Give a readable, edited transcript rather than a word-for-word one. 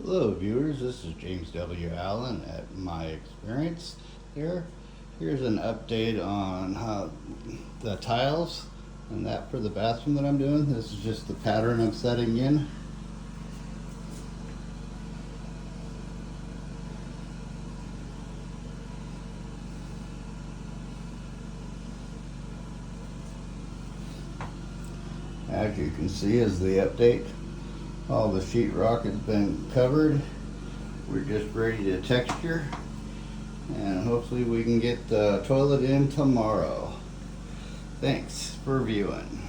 Hello viewers, this is James W. Allen at My Experience here. Here's an update on how the tiles and that for the bathroom that I'm doing. This is just the pattern I'm setting in. As you can see is the update. All the sheetrock has been covered. We're just ready to texture, and hopefully we can get the toilet in tomorrow. Thanks for viewing.